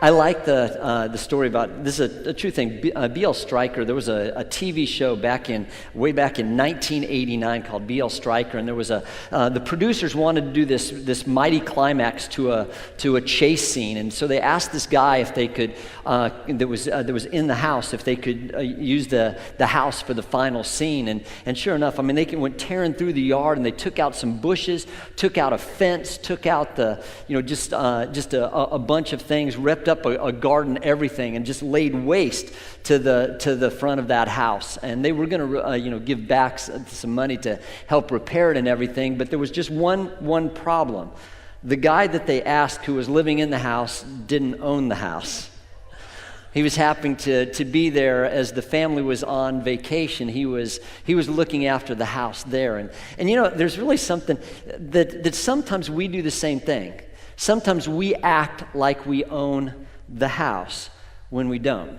I like the story about, this is a true thing, B.L. Stryker. There was a TV show way back in 1989 called B.L. Stryker, and there was the producers wanted to do this mighty climax to a chase scene, and so they asked this guy if they could, that was in the house, if they could use the house for the final scene, and sure enough, I mean, they went tearing through the yard, and they took out some bushes, took out a fence, took out just a bunch of things, ripped up a garden, everything, and just laid waste to the front of that house. And they were going to give back some money to help repair it and everything, but there was just one problem. The guy that they asked, who was living in the house, didn't own the house. He was happening to be there as the family was on vacation. He was looking after the house there. And there's really something that sometimes we do the same thing. Sometimes we act like we own the house when we don't.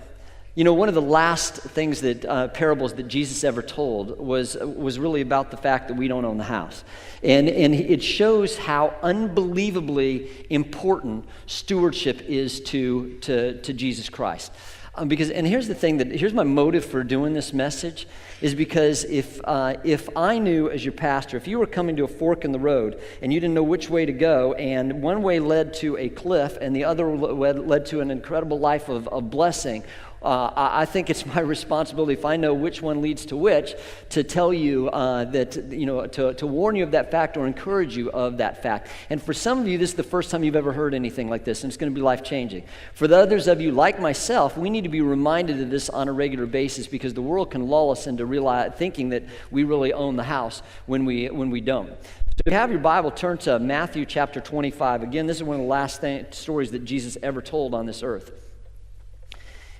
One of the last things that parables that Jesus ever told was really about the fact that we don't own the house. And it shows how unbelievably important stewardship is to Jesus Christ. And here's the thing, here's my motive for doing this message, is because if I knew as your pastor, if you were coming to a fork in the road and you didn't know which way to go, and one way led to a cliff and the other led to an incredible life of blessing, I think it's my responsibility, if I know which one leads to which, to tell you to warn you of that fact or encourage you of that fact. And for some of you, this is the first time you've ever heard anything like this, and it's going to be life-changing. For the others of you, like myself, we need to be reminded of this on a regular basis, because the world can lull us into thinking that we really own the house when we don't. So if you have your Bible, turn to Matthew chapter 25. Again, this is one of the last stories that Jesus ever told on this earth.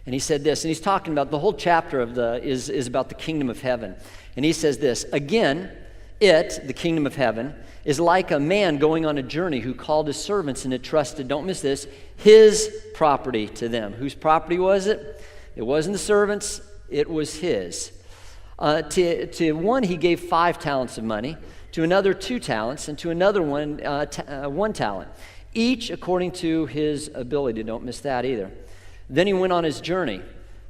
And he said this, and he's talking about the whole chapter is about the kingdom of heaven. And he says this, again, the kingdom of heaven, is like a man going on a journey who called his servants and entrusted, don't miss this, his property to them. Whose property was it? It wasn't the servants, it was his. To one he gave 5 talents of money, to another 2 talents, and to another one 1 talent, each according to his ability. Don't miss that either. Then he went on his journey.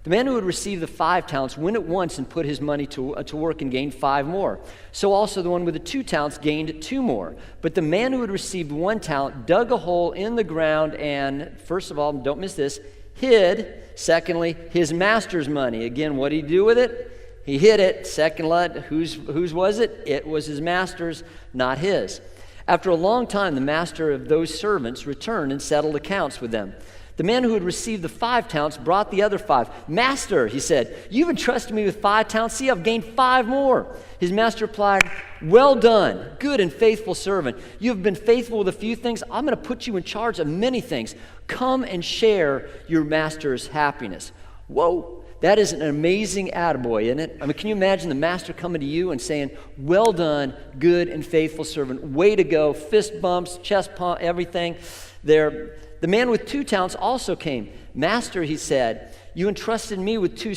The man who had received the 5 talents went at once and put his money to work and gained 5 more. So also the one with the 2 talents gained 2 more. But the man who had received 1 talent dug a hole in the ground and, first of all, don't miss this, hid, secondly, his master's money. Again, what did he do with it? He hid it. Second, whose was it? It was his master's, not his. After a long time, the master of those servants returned and settled accounts with them. The man who had received the 5 talents brought the other 5. Master, he said, you've entrusted me with 5 talents. See, I've gained 5 more. His master replied, well done, good and faithful servant. You have been faithful with a few things. I'm going to put you in charge of many things. Come and share your master's happiness. Whoa, that is an amazing attaboy, isn't it? I mean, can you imagine the master coming to you and saying, well done, good and faithful servant. Way to go, fist bumps, chest pump, everything there. The man with 2 talents also came. Master, he said, you entrusted me with 2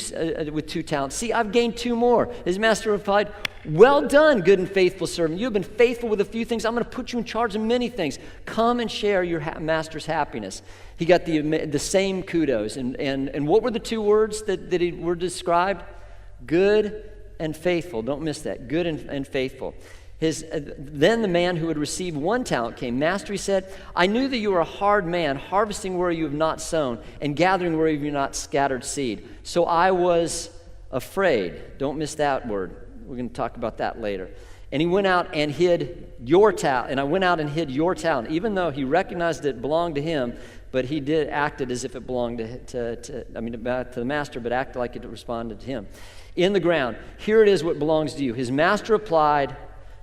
talents. See, I've gained 2 more. His master replied, well done, good and faithful servant. You have been faithful with a few things. I'm going to put you in charge of many things. Come and share your master's happiness. He got the same kudos. And what were the 2 words that were described? Good and faithful. Don't miss that. Good and faithful. Then the man who had received 1 talent came. Master, he said, I knew that you were a hard man, harvesting where you have not sown, and gathering where you have not scattered seed. So I was afraid. Don't miss that word. We're going to talk about that later. And he went out and hid your talent. And I went out and hid your talent, even though he recognized it belonged to him, but he acted as if it belonged to the master, but acted like it responded to him. In the ground, here it is what belongs to you. His master replied,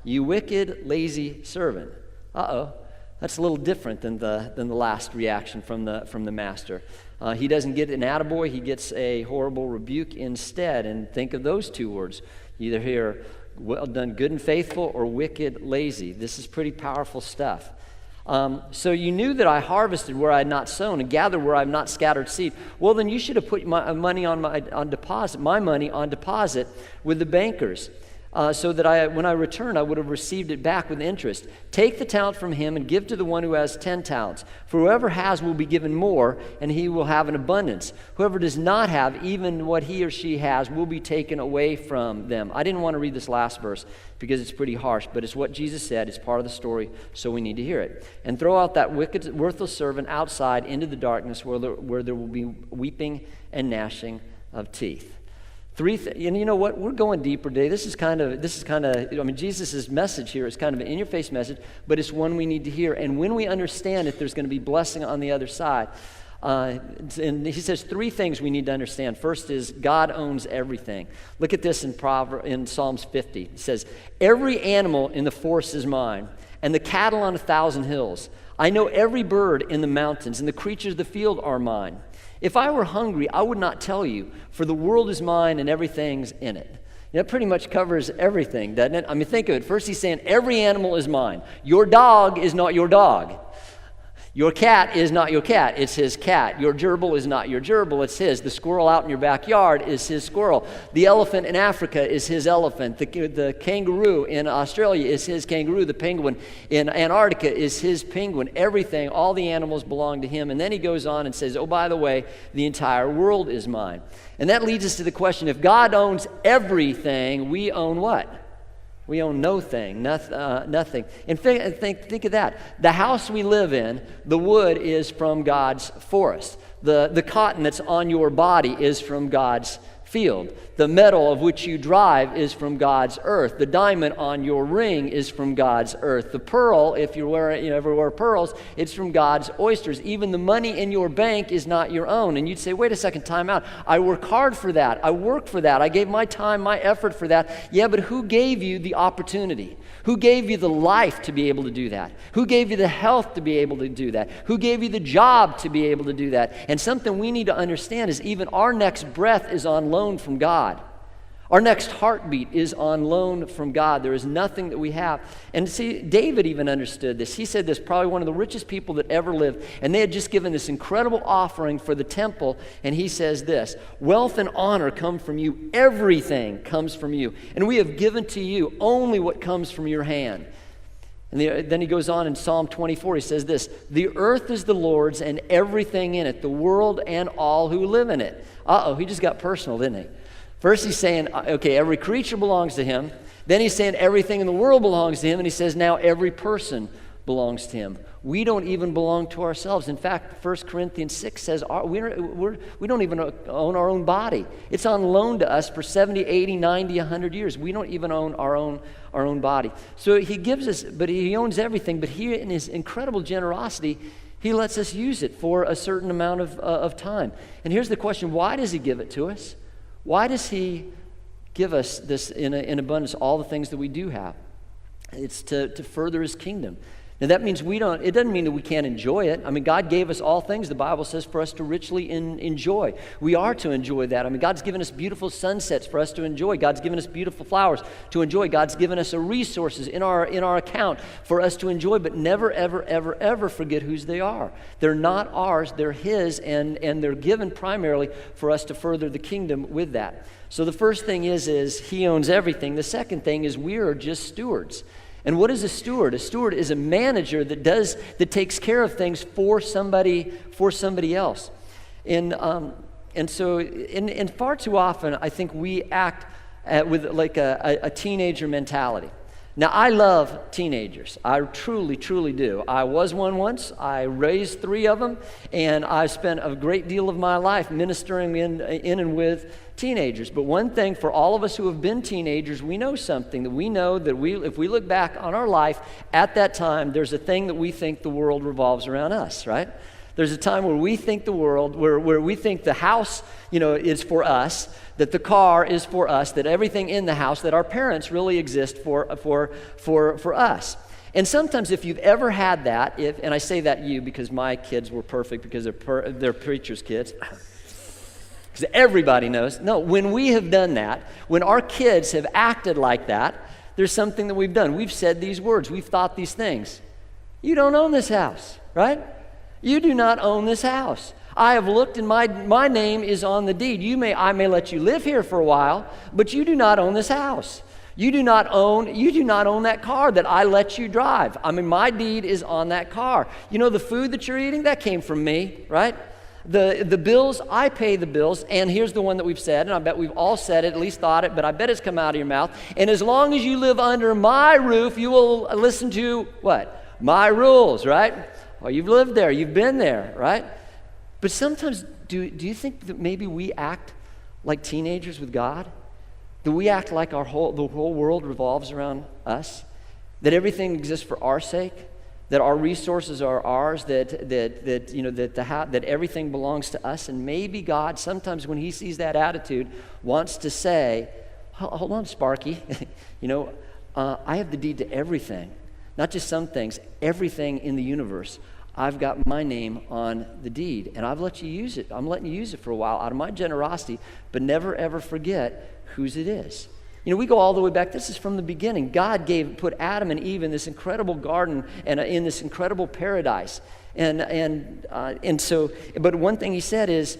you wicked, lazy servant. That's a little different than the last reaction from the master. He doesn't get an attaboy, he gets a horrible rebuke instead. And think of those 2 words. You either hear, well done, good and faithful, or wicked, lazy. This is pretty powerful stuff. So you knew that I harvested where I had not sown and gathered where I have not scattered seed. Well, then you should have put my money on deposit with the bankers. so that when I returned, I would have received it back with interest. Take the talent from him and give to the one who has 10 talents. For whoever has will be given more, and he will have an abundance. Whoever does not have, even what he or she has, will be taken away from them. I didn't want to read this last verse because it's pretty harsh, but it's what Jesus said. It's part of the story, so we need to hear it. And throw out that wicked, worthless servant outside into the darkness where there will be weeping and gnashing of teeth. And you know what? We're going deeper today. This is kind of, Jesus' message here is kind of an in-your-face message, but it's one we need to hear. And when we understand that there's going to be blessing on the other side, and he says 3 things we need to understand. First is God owns everything. Look at this in Psalms 50. It says, every animal in the forest is mine, and the cattle on 1,000 hills. I know every bird in the mountains, and the creatures of the field are mine. If I were hungry, I would not tell you, for the world is mine and everything's in it. That pretty much covers everything, doesn't it? I mean, think of it. First, he's saying every animal is mine. Your dog is not your dog. Your cat is not your cat, it's his cat. Your gerbil is not your gerbil, it's his. The squirrel out in your backyard is his squirrel. The elephant in Africa is his elephant. The kangaroo in Australia is his kangaroo. The penguin in Antarctica is his penguin. Everything, all the animals belong to him. And then he goes on and says, oh, by the way, the entire world is mine. And that leads us to the question, if God owns everything, we own what? We own nothing. And think of that. The house we live in, the wood is from God's forest. The cotton that's on your body is from God's field. The metal of which you drive is from God's earth. The diamond on your ring is from God's earth. The pearl, if you ever wear pearls, it's from God's oysters. Even the money in your bank is not your own. And you'd say, wait a second, time out. I work hard for that. I work for that. I gave my time, my effort for that. Yeah, but who gave you the opportunity? Who gave you the life to be able to do that? Who gave you the health to be able to do that? Who gave you the job to be able to do that? And something we need to understand is even our next breath is on loan from God. Our next heartbeat is on loan from God. There is nothing that we have. And see, David even understood this. He said this, probably one of the richest people that ever lived, and they had just given this incredible offering for the temple, and he says this, wealth and honor come from you. Everything comes from you. And we have given to you only what comes from your hand. And then he goes on in Psalm 24, he says this, the earth is the Lord's and everything in it, the world and all who live in it. He just got personal, didn't he? First he's saying, okay, every creature belongs to him. Then he's saying everything in the world belongs to him. And he says now every person belongs to him. We don't even belong to ourselves. In fact, 1 Corinthians 6 says we don't even own our own body. It's on loan to us for 70, 80, 90, 100 years. We don't even own our own body. So he gives us, but he owns everything. But he, in his incredible generosity, he lets us use it for a certain amount of time. And here's the question, why does he give it to us? Why does he give us this in abundance, all the things that we do have? It's to further his kingdom. Now that means it doesn't mean that we can't enjoy it. I mean, God gave us all things, the Bible says, for us to richly enjoy. We are to enjoy that. I mean, God's given us beautiful sunsets for us to enjoy. God's given us beautiful flowers to enjoy. God's given us resources in our account for us to enjoy, but never, ever, ever, ever forget whose they are. They're not ours, they're his, and they're given primarily for us to further the kingdom with that. So the first thing is he owns everything. The second thing is we are just stewards. And what is a steward? A steward is a manager that takes care of things for somebody else. And so far too often, I think we act with like a teenager mentality. Now, I love teenagers. I truly, truly do. I was one once. I raised 3 of them, and I spent a great deal of my life ministering in and with teenagers. But one thing for all of us who have been teenagers, we know something, that we know that if we look back on our life at that time, there's a thing that we think the world revolves around us, right? There's a time where we think the world, where we think the house, is for us, that the car is for us, that everything in the house, that our parents really exist for us. And sometimes if you've ever had that, and I say that you because my kids were perfect because they're preachers' kids, because everybody knows. No, when we have done that, when our kids have acted like that, there's something that we've done. We've said these words. We've thought these things. You don't own this house, right? You do not own this house. I have looked and my name is on the deed. I may let you live here for a while, but you do not own this house. You do not own that car that I let you drive. I mean, my deed is on that car. You know, the food that you're eating, that came from me, right? The bills, I pay the bills. And here's the one that we've said, and I bet we've all said it, at least thought it, but I bet it's come out of your mouth. And as long as you live under my roof, you will listen to what? My rules, right? Well, you've lived there, you've been there, right? But sometimes, do you think that maybe we act like teenagers with God? Do we act like the whole world revolves around us? That everything exists for our sake? That our resources are ours? That everything belongs to us? And maybe God, sometimes when he sees that attitude, wants to say, hold on, Sparky, I have the deed to everything. Not just some things, everything in the universe. I've got my name on the deed, and I've let you use it. I'm letting you use it for a while out of my generosity, but never ever forget whose it is. You know, we go all the way back. This is from the beginning. God put Adam and Eve in this incredible garden and in this incredible paradise. But one thing he said is,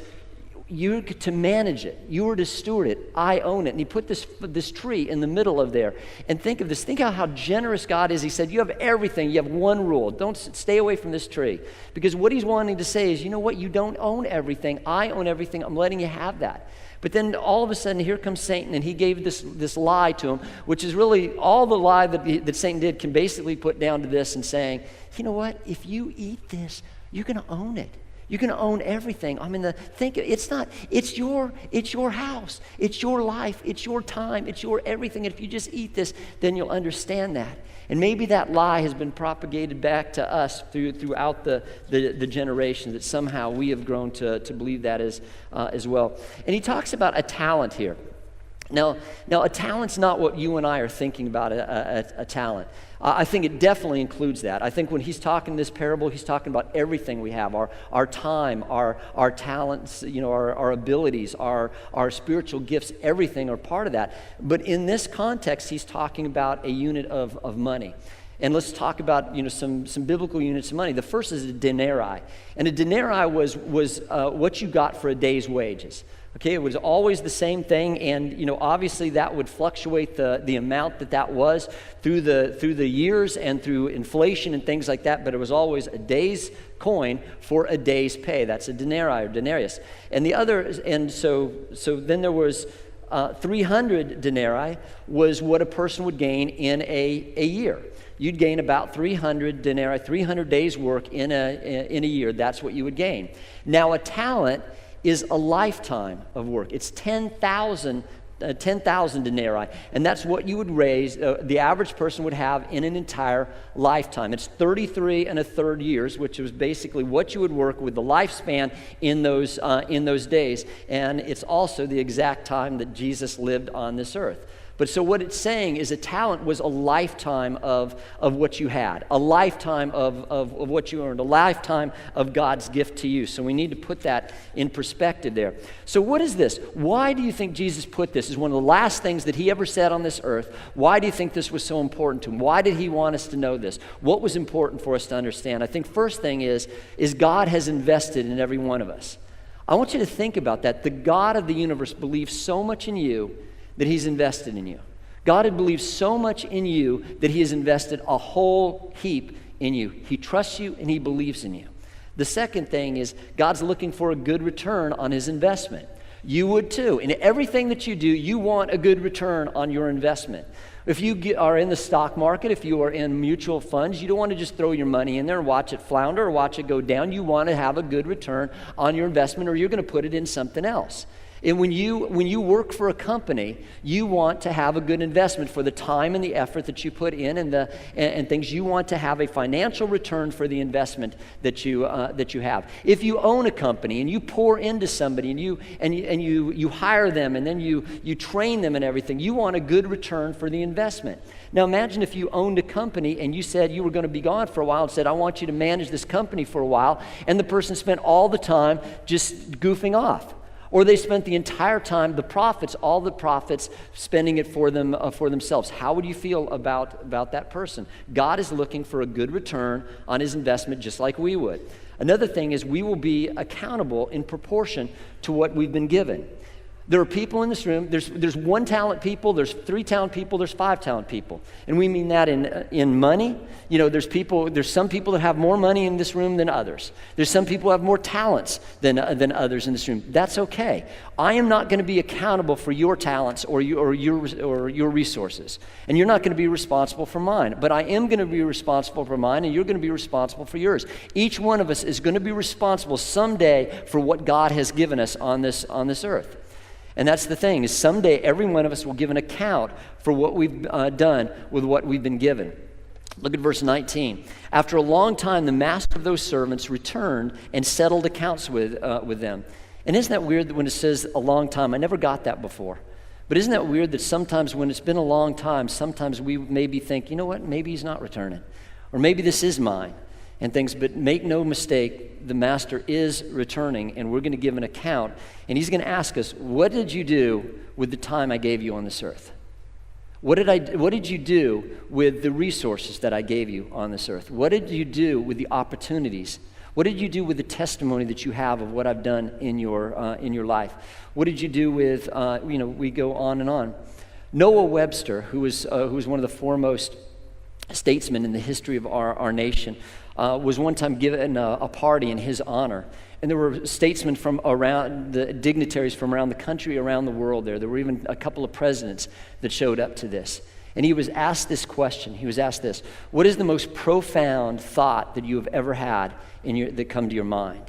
you're to manage it. You are to steward it. I own it. And he put this tree in the middle of there. And think of this. Think how generous God is. He said, you have everything. You have one rule. Don't stay away from this tree. Because what he's wanting to say is, you know what? You don't own everything. I own everything. I'm letting you have that. But then all of a sudden, here comes Satan, and he gave this lie to him, which is really all the lie that Satan did can basically put down to this and saying, you know what? If you eat this, you're going to own it. You're going to own everything. I mean, it's your house. It's your life. It's your time. It's your everything. And if you just eat this, then you'll understand that. And maybe that lie has been propagated back to us throughout the generation, that somehow we have grown to believe that as well. And he talks about a talent here. Now, a talent's not what you and I are thinking about a talent. I think it definitely includes that. I think when he's talking this parable, he's talking about everything we have, our time, our talents, our abilities, our spiritual gifts, everything are part of that. But in this context, he's talking about a unit of money. And let's talk about some biblical units of money. The first is a denarii. And a denarii was what you got for a day's wages. Okay, it was always the same thing, and obviously that would fluctuate the amount that was through the years and through inflation and things like that. But it was always a day's coin for a day's pay. That's a denarii or denarius. And the other, and so then there was 300 denarii was what a person would gain in a year. You'd gain about 300 denarii, 300 days' work in a year. That's what you would gain. Now, a talent is a lifetime of work. It's 10,000 denarii, and that's what you would raise, the average person would have in an entire lifetime. It's 33 and a third years, which was basically what you would work with the lifespan in those days, and it's also the exact time that Jesus lived on this earth. But so what it's saying is a talent was a lifetime of what you had, a lifetime of what you earned, a lifetime of God's gift to you. So we need to put that in perspective there. So what is this? Why do you think Jesus put this as one of the last things that he ever said on this earth? Why do you think this was so important to him? Why did he want us to know this? What was important for us to understand? I think first thing is God has invested in every one of us. I want you to think about that. The God of the universe believes so much in you that he's invested in you. God had believed so much in you that he has invested a whole heap in you. He trusts you and he believes in you. The second thing is God's looking for a good return on his investment. You would too. In everything that you do, you want a good return on your investment. If you are in the stock market, if you are in mutual funds, you don't want to just throw your money in there and watch it flounder or watch it go down. You want to have a good return on your investment, or you're going to put it in something else. And when you work for a company, you want to have a good investment for the time and the effort that you put in and things. You want to have a financial return for the investment that you have. If you own a company and you pour into somebody and you hire them and then you train them and everything, you want a good return for the investment. Now imagine if you owned a company and you said you were going to be gone for a while and said, I want you to manage this company for a while, and the person spent all the time just goofing off. Or they spent the entire time, all the profits, spending it for themselves. How would you feel about that person? God is looking for a good return on his investment, just like we would. Another thing is we will be accountable in proportion to what we've been given. There are people in this room, there's 1 talent people, there's 3 talent people, there's 5 talent people. And we mean that in money. There's some people that have more money in this room than others. There's some people who have more talents than others in this room. That's okay. I am not going to be accountable for your talents or your resources. And you're not going to be responsible for mine. But I am going to be responsible for mine, and you're going to be responsible for yours. Each one of us is going to be responsible someday for what God has given us on this earth. And that's the thing, is someday every one of us will give an account for what we've done with what we've been given. Look at verse 19. After a long time, the master of those servants returned and settled accounts with them. And isn't that weird that when it says a long time? I never got that before. But isn't that weird that sometimes when it's been a long time, sometimes we maybe think, you know what, maybe he's not returning. Or maybe this is mine. And things, but make no mistake, the master is returning, and we're going to give an account, and he's going to ask us, what did you do with the time I gave you on this earth? What did you do with the resources that I gave you on this earth? What did you do with the opportunities? What did you do with the testimony that you have of what I've done in your life? What did you do with, we go on and on. Noah Webster, who was one of the foremost statesmen in the history of our nation, was one time given a party in his honor. And there were statesmen from around, the dignitaries from around the country, around the world there. There were even a couple of presidents that showed up to this. And he was asked this question. He was asked this: what is the most profound thought that you have ever had that come to your mind?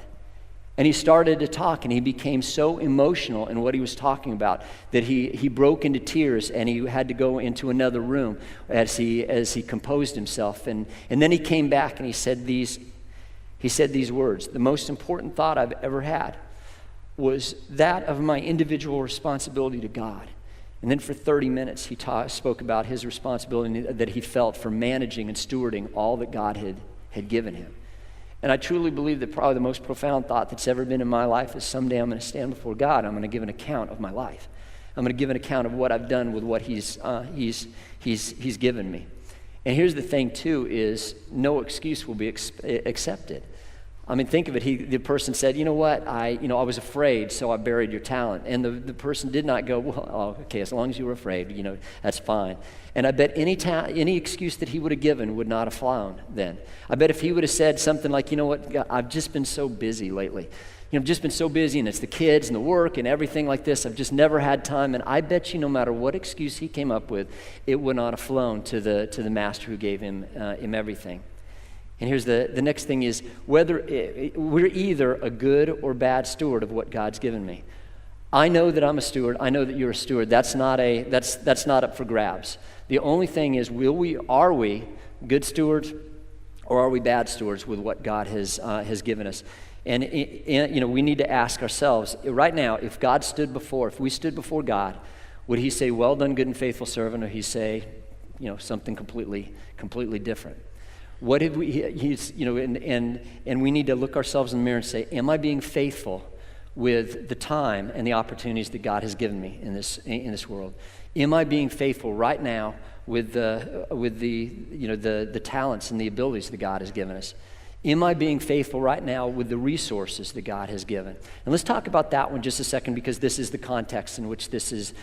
And he started to talk, and he became so emotional in what he was talking about that he broke into tears, and he had to go into another room as he composed himself. And then he came back and he said these words: the most important thought I've ever had was that of my individual responsibility to God. And then for 30 minutes he spoke about his responsibility that he felt for managing and stewarding all that God had given him. And I truly believe that probably the most profound thought that's ever been in my life is someday I'm going to stand before God. I'm going to give an account of my life. I'm going to give an account of what I've done with what He's given me. And here's the thing too: is no excuse will be accepted. I mean, think of it. The person said, you know what, I was afraid, so I buried your talent. And the person did not go, well, okay, as long as you were afraid, that's fine. And I bet any excuse that he would have given would not have flown then. I bet if he would have said something like, you know what, God, I've just been so busy lately. I've just been so busy, and it's the kids and the work and everything like this. I've just never had time. And I bet you no matter what excuse he came up with, it would not have flown to the master who gave him everything. And here's the next thing is, whether we're either a good or bad steward of what God's given me. I know that I'm a steward. I know that you're a steward. That's not up for grabs. The only thing is, are we good stewards or are we bad stewards with what God has given us? And we need to ask ourselves right now, if we stood before God, would He say, "Well done, good and faithful servant," or He say, something completely different? What did we? And we need to look ourselves in the mirror and say, "Am I being faithful with the time and the opportunities that God has given me in this world? Am I being faithful right now with the talents and the abilities that God has given us? Am I being faithful right now with the resources that God has given?" And let's talk about that one just a second, because this is the context in which this is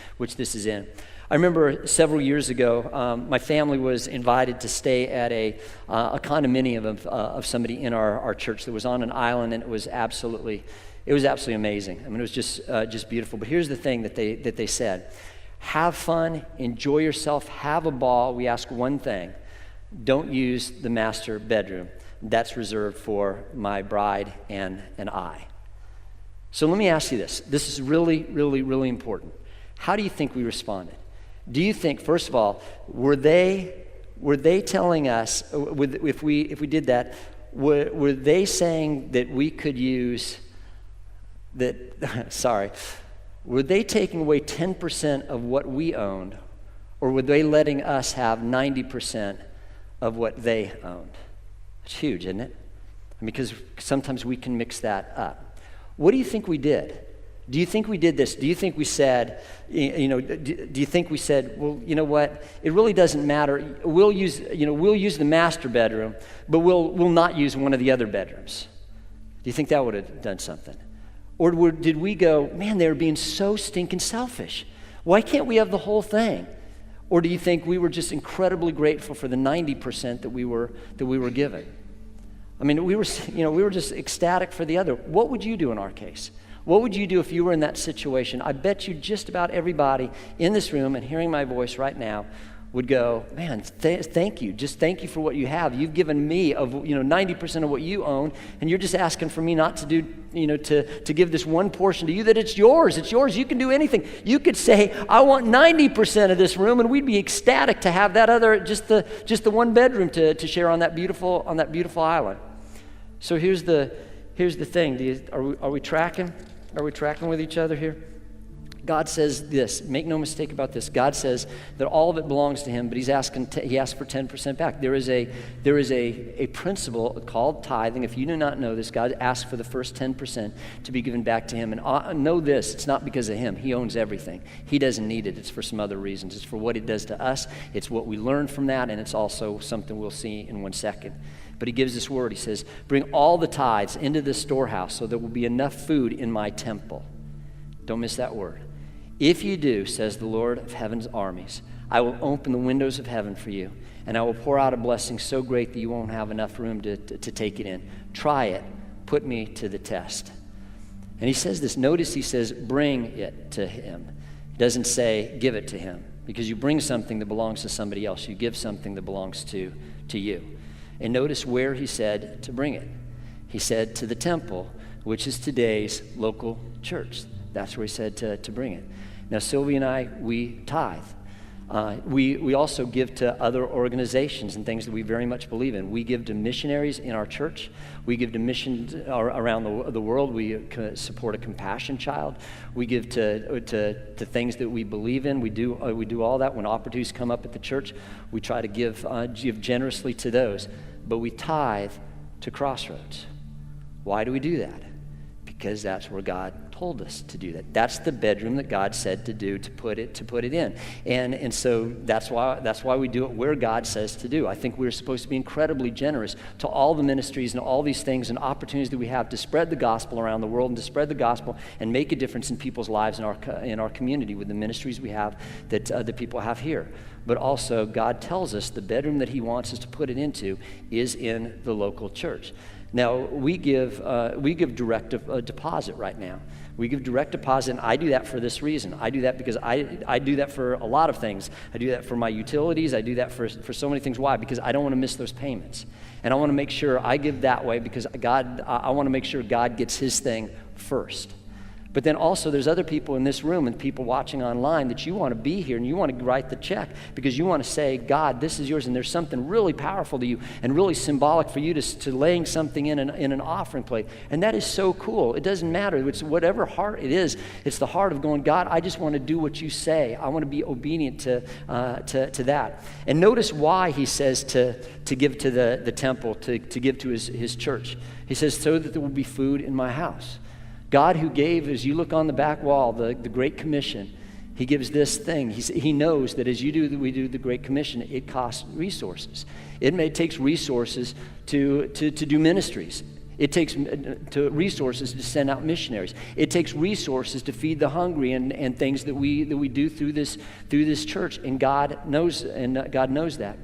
in. I remember several years ago, my family was invited to stay at a condominium of somebody in our church that was on an island, and it was absolutely amazing. I mean, it was just beautiful. But here's the thing that they said: have fun, enjoy yourself, have a ball. We ask one thing: don't use the master bedroom. That's reserved for my bride and I. So let me ask you this. This is really, really, really important. How do you think we responded? Do you think, first of all, were they telling us, if we did that, were they saying that we could use that? Sorry, were they taking away 10% of what we owned, or were they letting us have 90% of what they owned? It's huge, isn't it? Because sometimes we can mix that up. What do you think we did? Do you think we did this? Do you think we said, do you think we said, well, you know what? It really doesn't matter. We'll use the master bedroom, but we'll not use one of the other bedrooms. Do you think that would have done something? Or did we go, man, they're being so stinking selfish. Why can't we have the whole thing? Or do you think we were just incredibly grateful for the 90% that we were given? I mean, we were just ecstatic for the other. What would you do in our case? What would you do if you were in that situation? I bet you just about everybody in this room and hearing my voice right now would go, man, thank you. Just thank you for what you have. You've given me 90% of what you own, and you're just asking for me not to do, to give this one portion to you, that it's yours. It's yours. You can do anything. You could say, I want 90% of this room, and we'd be ecstatic to have that other, just the one bedroom to share on that beautiful island. So here's the thing. Are we tracking? Are we tracking with each other here? God says this, make no mistake about this. God says that all of it belongs to him, but he asked for 10% back. There is a principle called tithing. If you do not know this, God asks for the first 10% to be given back to him. And know this, it's not because of him. He owns everything. He doesn't need it. It's for some other reasons. It's for what it does to us. It's what we learn from that, and it's also something we'll see in 1 second. But he gives this word. He says, bring all the tithes into this storehouse so there will be enough food in my temple. Don't miss that word. If you do, says the Lord of heaven's armies, I will open the windows of heaven for you, and I will pour out a blessing so great that you won't have enough room to take it in. Try it. Put me to the test. And he says this. Notice he says, bring it to him. He doesn't say, give it to him, because you bring something that belongs to somebody else. You give something that belongs to you. And notice where he said to bring it. He said to the temple, which is today's local church. That's where he said to bring it. Now, Sylvia and I, we tithe. We also give to other organizations and things that we very much believe in. We give to missionaries in our church. We give to missions around the world. We support a compassion child. We give to things that we believe in. We do all that. When opportunities come up at the church, we try to give generously to those. But we tithe to Crossroads. Why do we do that? Because that's where God told us to do that. That's the bedroom that God said to do, to put it in. And so that's why we do it where God says to do. I think we're supposed to be incredibly generous to all the ministries and all these things and opportunities that we have to spread the gospel around the world and to spread the gospel and make a difference in people's lives in our community with the ministries we have that the people have here. But also God tells us the bedroom that he wants us to put it into is in the local church. Now, we give direct deposit right now. We give direct deposit, and I do that for this reason. I do that because I do that for a lot of things. I do that for my utilities. I do that for so many things. Why? Because I don't want to miss those payments. And I want to make sure I give that way because I want to make sure God gets his thing first. But then also there's other people in this room and people watching online that you want to be here and you want to write the check because you want to say, God, this is yours, and there's something really powerful to you and really symbolic for you to laying something in an offering plate. And that is so cool. It doesn't matter. It's whatever heart it is. It's the heart of going, God, I just want to do what you say. I want to be obedient to that. And notice why he says to give to the temple, to give to his church. He says, so that there will be food in my house. God who gave, as you look on the back wall, the Great Commission, he gives this thing. He knows that as we do the Great Commission, it costs resources. It takes resources to do ministries. It takes resources to send out missionaries. It takes resources to feed the hungry and things that we do through this church. And God knows that.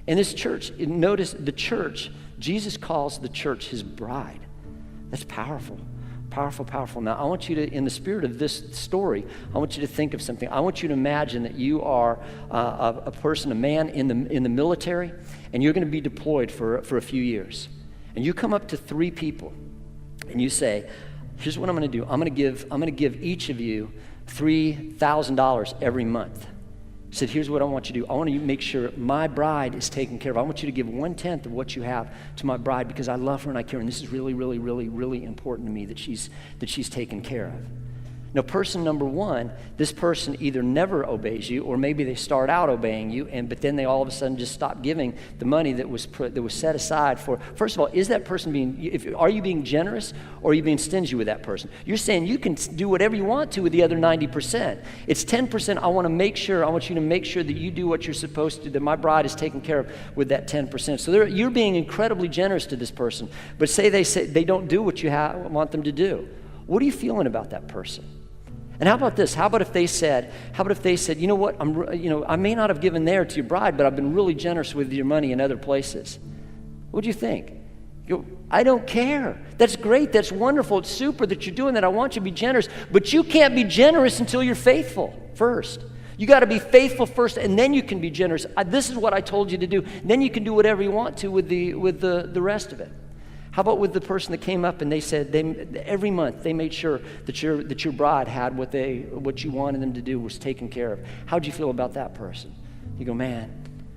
And this church, notice the church, Jesus calls the church his bride. That's powerful. Powerful, powerful. Now, I want you to, in the spirit of this story, I want you to think of something. I want you to imagine that you are a person, a man in the military, and you're going to be deployed for a few years. And you come up to 3 people, and you say, here's what I'm going to do. I'm going to give each of you $3,000 every month. He said, here's what I want you to do. I want you to make sure my bride is taken care of. I want you to give 1/10 of what you have to my bride because I love her and I care. And this is really, really, really, really important to me that she's taken care of. Now, person number 1, this person either never obeys you, or maybe they start out obeying you, but then they all of a sudden just stop giving the money that was set aside for. First of all, is that person are you being generous, or are you being stingy with that person? You're saying you can do whatever you want to with the other 90%. It's 10%. I want you to make sure that you do what you're supposed to, that my bride is taken care of with that 10%. So you're being incredibly generous to this person, but say they don't do what you want them to do. What are you feeling about that person? And how about this? How about if they said, you know what, I may not have given there to your bride, but I've been really generous with your money in other places. What do you think? You go, I don't care. That's great. That's wonderful. It's super that you're doing that. I want you to be generous. But you can't be generous until you're faithful first. You got to be faithful first, and then you can be generous. This is what I told you to do. Then you can do whatever you want to with the rest of it. How about with the person that came up and they said every month they made sure that your bride had what you wanted them to do was taken care of? How'd you feel about that person? You go, man,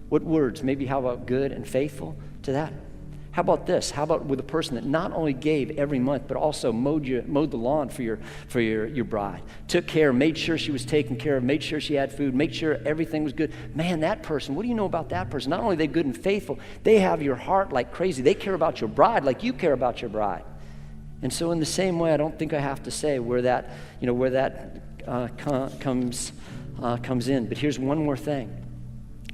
what words? Maybe how about good and faithful to that? How about this? How about with a person that not only gave every month, but also mowed the lawn for your bride, took care, made sure she was taken care of, made sure she had food, made sure everything was good. Man, that person, what do you know about that person? Not only are they good and faithful, they have your heart like crazy. They care about your bride like you care about your bride. And so in the same way, I don't think I have to say where that comes in. But here's one more thing.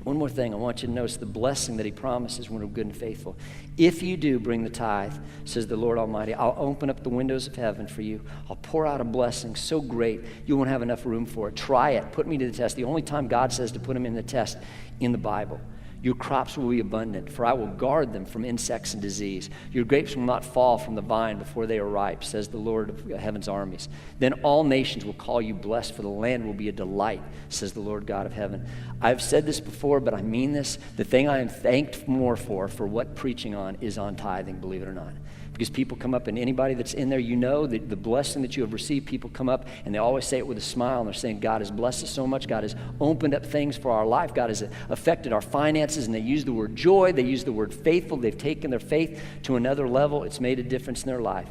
One more thing I want you to notice, the blessing that he promises when we're good and faithful. If you do bring the tithe, says the Lord Almighty, I'll open up the windows of heaven for you. I'll pour out a blessing so great you won't have enough room for it. Try it. Put me to the test. The only time God says to put him in the test in the Bible. Your crops will be abundant, for I will guard them from insects and disease. Your grapes will not fall from the vine before they are ripe, says the Lord of heaven's armies. Then all nations will call you blessed, for the land will be a delight, says the Lord God of heaven. I've said this before, but I mean this. The thing I am thanked more for what preaching on is on tithing, believe it or not. Because people come up, and anybody that's in there, you know that the blessing that you have received, people come up and they always say it with a smile, and they're saying, God has blessed us so much. God has opened up things for our life. God has affected our finances, and they use the word joy. They use the word faithful. They've taken their faith to another level. It's made a difference in their life.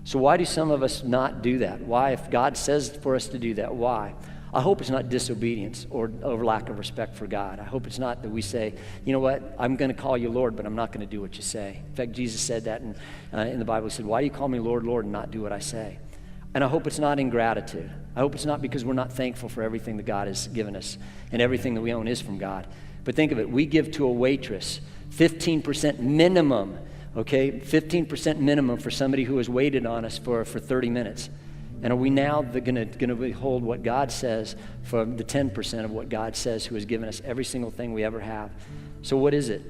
So why do some of us not do that? Why, if God says for us to do that, why? I hope it's not disobedience or lack of respect for God. I hope it's not that we say, you know what, I'm going to call you Lord, but I'm not going to do what you say. In fact, Jesus said that in the Bible. He said, why do you call me Lord, Lord, and not do what I say? And I hope it's not ingratitude. I hope it's not because we're not thankful for everything that God has given us, and everything that we own is from God. But think of it. We give to a waitress 15% minimum, okay, 15% minimum for somebody who has waited on us for 30 minutes. And are we now going to behold what God says for the 10% of what God says, who has given us every single thing we ever have? So what is it?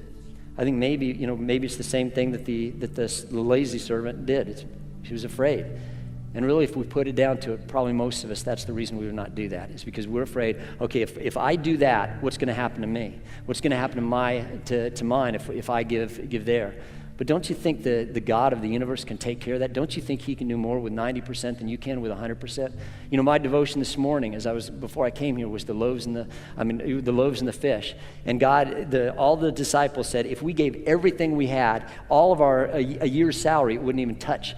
I think maybe it's the same thing that the lazy servant did. He was afraid. And really, if we put it down to it, probably most of us, that's the reason we would not do that. It's because we're afraid, okay, if I do that, what's going to happen to me? What's going to happen to mine if I give there? But don't you think the God of the universe can take care of that? Don't you think he can do more with 90% than you can with 100%? You know, my devotion this morning, before I came here, was the loaves and the fish. And God, all the disciples said, if we gave everything we had, all of a year's salary, it wouldn't even touch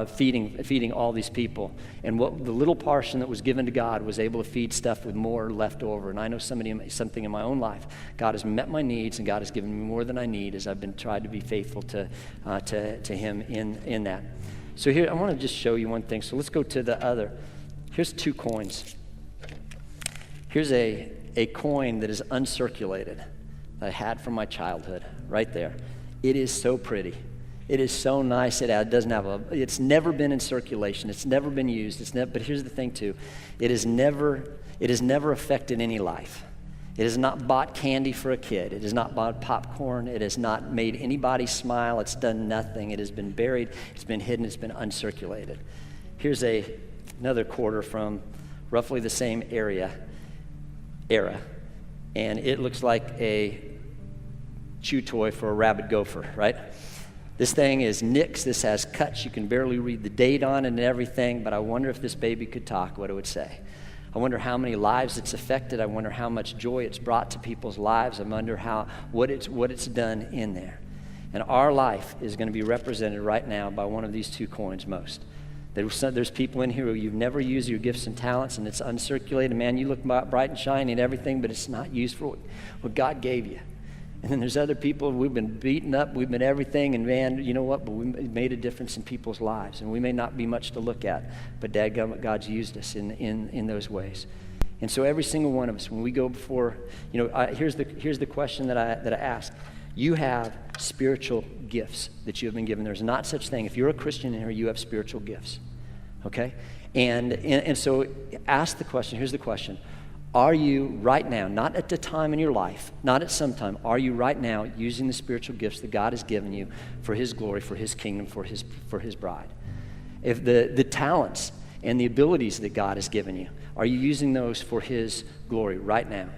feeding all these people. And what the little portion that was given to God was able to feed stuff with more left over. And I know something in my own life. God has met my needs, and God has given me more than I need as I've been tried to be faithful to him in that. So here, I want to just show you one thing. So let's go to the other. Here's 2 coins. Here's a coin that is uncirculated that I had from my childhood right there. It is so pretty. It is so nice. It's never been in circulation. It's never been used. But here's the thing too. It has never affected any life. It has not bought candy for a kid. It has not bought popcorn. It has not made anybody smile. It's done nothing. It has been buried. It's been hidden. It's been uncirculated. Here's another quarter from roughly the same era. And it looks like a chew toy for a rabid gopher, right? This thing is nicks. This has cuts. You can barely read the date on it and everything, but I wonder if this baby could talk, what it would say. I wonder how many lives it's affected. I wonder how much joy it's brought to people's lives. I wonder what it's done in there. And our life is going to be represented right now by one of these 2 coins most. There's people in here who you've never used your gifts and talents, and it's uncirculated. Man, you look bright and shiny and everything, but it's not used for what God gave you. And then there's other people, we've been beaten up, we've been everything, and man, you know what? But we made a difference in people's lives. And we may not be much to look at, but dadgummit, God's used us in those ways. And so every single one of us, when we go before, here's the question that I ask. You have spiritual gifts that you have been given. There's not such thing. If you're a Christian in here, you have spiritual gifts. okay? And so ask the question, here's the question. Are you right now, not at the time in your life, not at some time, are you right now using the spiritual gifts that God has given you for his glory, for his kingdom, for his bride? If the talents and the abilities that God has given you, are you using those for his glory right now?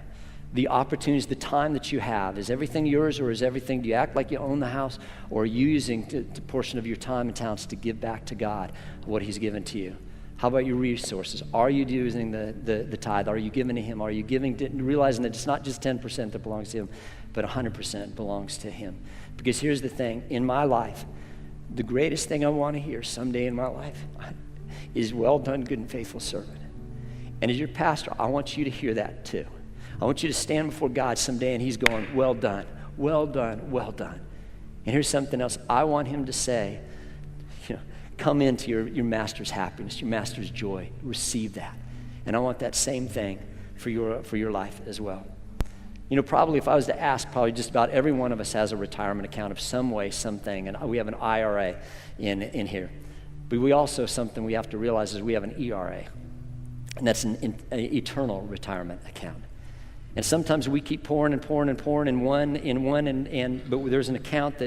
The opportunities, the time that you have, is everything yours, or is everything, do you act like you own the house, or are you using the portion of your time and talents to give back to God what he's given to you? How about your resources? Are you using the tithe? Are you giving to him? Are you giving, realizing that it's not just 10% that belongs to him, but 100% belongs to him? Because here's the thing, in my life, the greatest thing I want to hear someday in my life is, well done, good and faithful servant. And as your pastor, I want you to hear that too. I want you to stand before God someday and he's going, well done, well done, well done. And here's something else. I want him to say, come into your master's happiness, your master's joy. Receive that. And I want that same thing for your life as well. Probably if I was to ask, probably just about every one of us has a retirement account of some way, something. And we have an IRA in here. But we also, something we have to realize is we have an ERA. And that's an eternal retirement account. And sometimes we keep pouring and pouring and pouring in one, but there's an account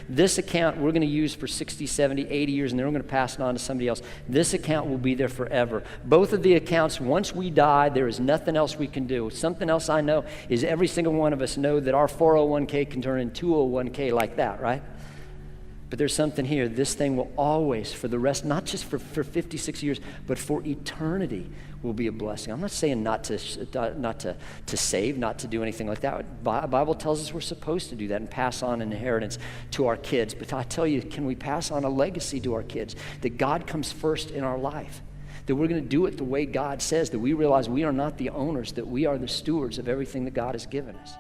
this account we're going to use for 60, 70, 80 years, and then we're going to pass it on to somebody else. This account will be there forever. Both of the accounts, once we die, there is nothing else we can do. Something else I know is every single one of us know that our 401k can turn into 201k like that, right? But there's something here. This thing will always, for the rest, not just for 56 years, but for eternity, will be a blessing. I'm not saying not to save, not to do anything like that. The Bible tells us we're supposed to do that and pass on an inheritance to our kids. But I tell you, can we pass on a legacy to our kids? That God comes first in our life. That we're going to do it the way God says. That we realize we are not the owners, that we are the stewards of everything that God has given us.